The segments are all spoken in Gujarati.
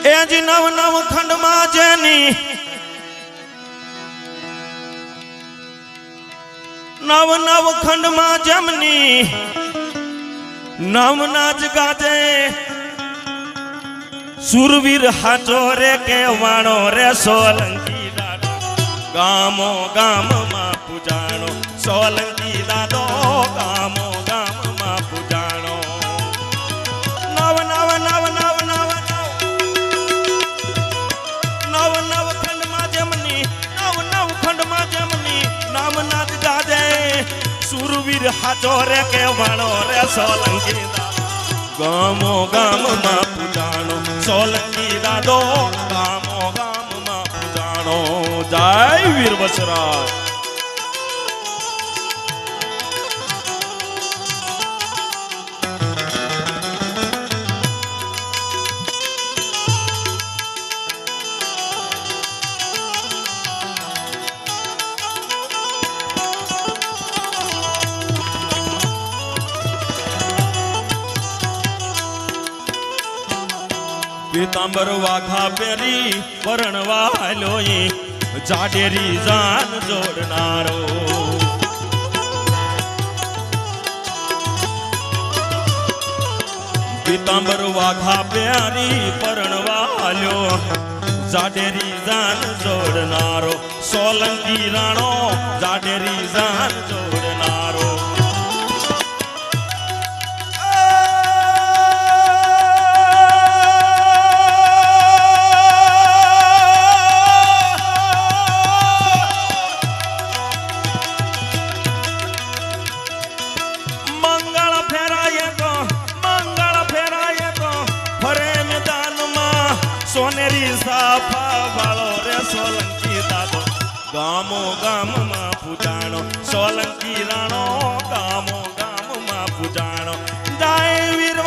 એજ નવ નવ ખંડમાં જેની નવ નવ ખંડમાં જમની નવના જ ગાજે સુરવીર હાચો રે કેવાણો રે સોલંકી દાદો ગામો ગામમાં પૂજાણો સોલંકી દાદો ગામો ગામમાં પૂજાણો નવ નવ નવ નવ નવ નવ નવ ખંડમાં જમની નવ નવ ખંડમાં જમની નામના જ ગાજે સુરવીર હાચો રે કેવાણો રે સોલંકી દાદો ગામો ગામમાં પૂજાણો સોલંકી દાદો ગામો ગામમાં પૂજાણો જય વીર બસરાજ પીતાંબર વાઘા પેરી પરણવાલો જાડેરી જાન જોડનારો પીતાંબર વાઘા પેરી પરણવાલો જાડેરી જાન જોડનારો સોલંકી રાણો જાડેરી જાન જોડનારો સોનેરી સાફા વાળો રે સોલંકી દાદો ગામો ગામમાં પૂજાણો સોલંકી રાણો ગામો ગામમાં પૂજાણો જય વીર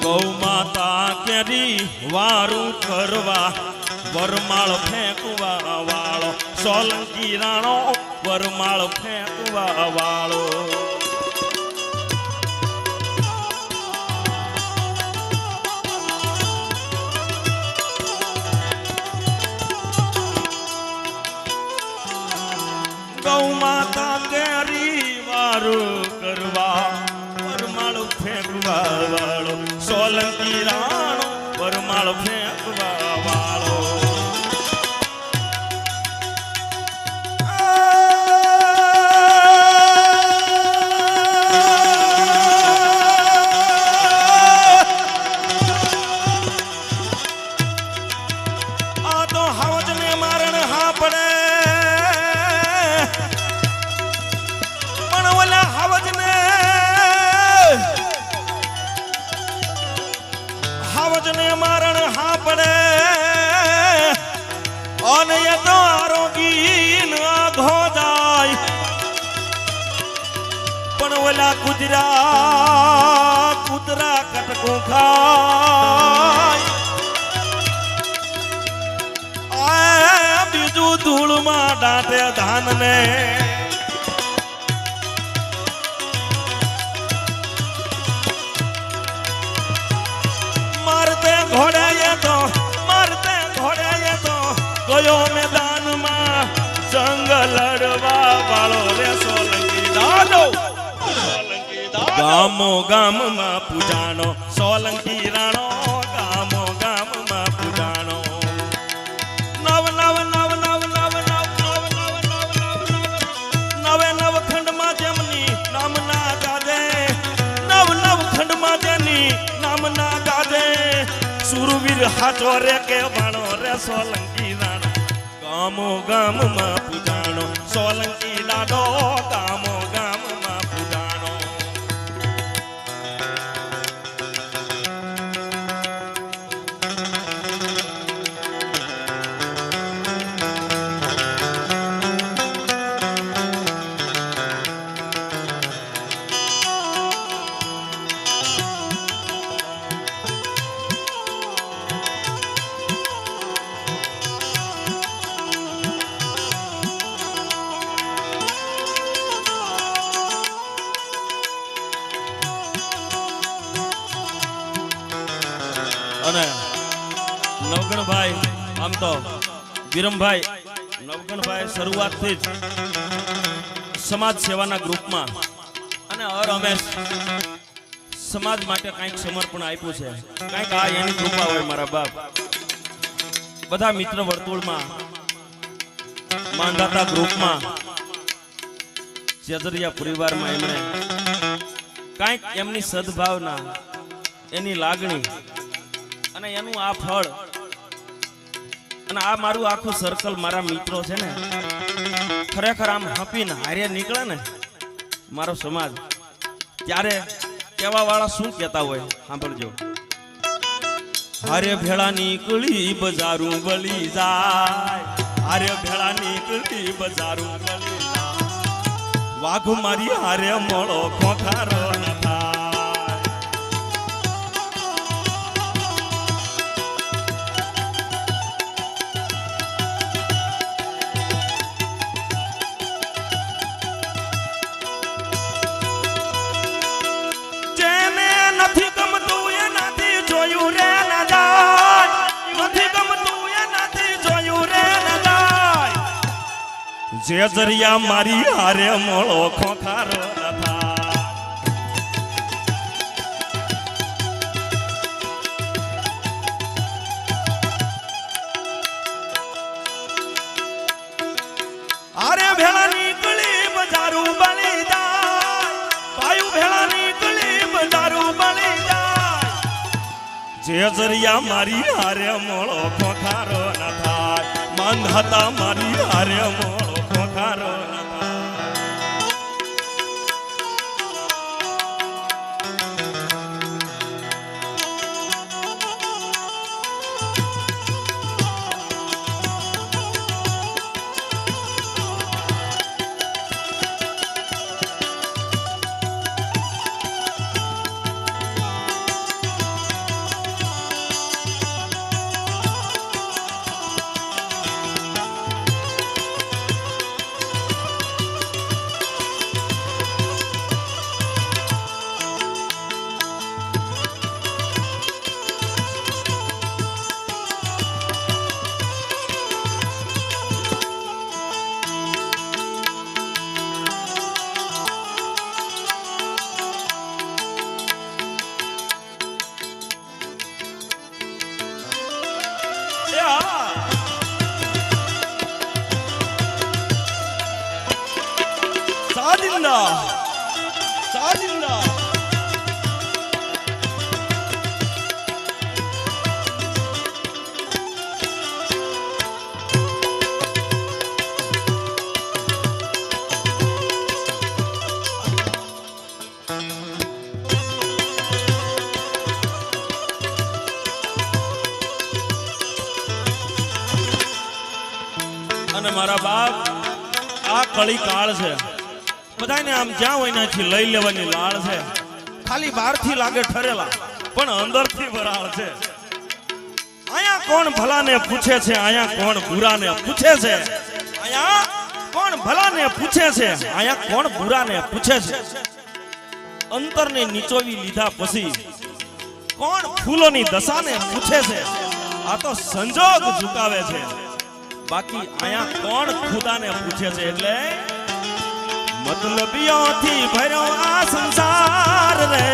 ગૌ માતા કેરી વારું કરવા વરમાળ ફેંકવા વાળો સોલંકી રાણો વરમાળ ફેંકવા વાળો ગૌ માતા કેરી વારું કરવા વરમાળ ફેંકવા વાળો સોલંકી રાણો વરમાળ ફેંકવા વાળો આ તો હવજને મારણ હા પડે પણ ઓલા હવજને મારણ હા પડે અને એ તો આરોગી આઘો જાય પણ ઓલા કૂતરા કટકો ખાય બીજું ધૂળમાં દાંતે ધાનને ગામો ગામમાં પૂજાણો સોલંકી રાણો ગામો ગામમાં પૂજાણો નવ નવ નવ નવ નવ નવ નવ નવ નવ નવે નવ ખંડમાં જેમની નામના ગાજે નવ નવ ખંડમાં જેની નામના ગાજે સુરવીર હાચો રે કે વાણો રે સોલંકી રાણો ગામો ગામમાં પૂજાણો સોલંકી લાડો ગામો ગામમાં પૂજાણો અને નવગણભાઈ આમ તો વિરમભાઈ નવગણભાઈ શરૂઆતથી જ સમાજ સેવાના ગ્રુપમાં અને હરહંમેશ સમાજ માટે કંઈક સમર્પણ આપ્યું છે કંઈક આ એની કૃપા હોય મારા બાપ બધા મિત્ર વર્તુળમાં માંધાતા ગ્રુપમાં જેજરિયા પરિવારમાં એમણે કંઈક એમની સદભાવના એની લાગણી અને એનું આ ફળ અને આ મારું આખું સર્કલ મારા મિત્રો છે ને ખરેખર આમ હપીને હારે નીકળે ને મારો સમાજ ત્યારે કેવા વાળા શું કહેતા હોય સાંભળજો હારે ભેળા નીકળી બજારું બળી જાય હારે ભેળા નીકળી બજારું બળી જાય વાઘ મારી હારે મળો ખોખારો ન થાય જેજરિયા મારી હારે મળો ખોખારો હારે ભેળા નીકળી બજારું બળી જાય પાયુ ભેળા નીકળી બજારું બળી જાય જેજરિયા મારી હારે મળો ખોખારો ન થાય મંદ હતા મારી હારે મળો ખોખારો સાજિંદા સાજિંદા અને મારા બાપ આ કળી કાળ છે બધાને આમ જ્યાં હોય ત્યાંથી લઈ લેવાની લાળ છે ખાલી બહારથી લાગે ઠરેલા પણ અંદરથી વરાળ છે આયા કોણ ભલાને પૂછે છે આયા કોણ બુરાને પૂછે છે આયા કોણ ભલાને પૂછે છે આયા કોણ બુરાને પૂછે છે અંતરને નીચોવી લીધા પછી કોણ ફૂલોની દશાને પૂછે છે આ તો સંજોગ ઝુકાવે છે બાકી આયા કોણ ખુદાને પૂછે છે એટલે મતલબીઓથી ભર્યો આ સંસાર રે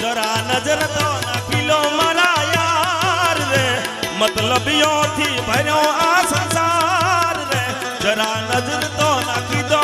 જરા નજર તો નાખી લો મારા યાર રે મતલબીઓથી ભર્યો આ સંસાર રે જરા નજર તો નાખી દો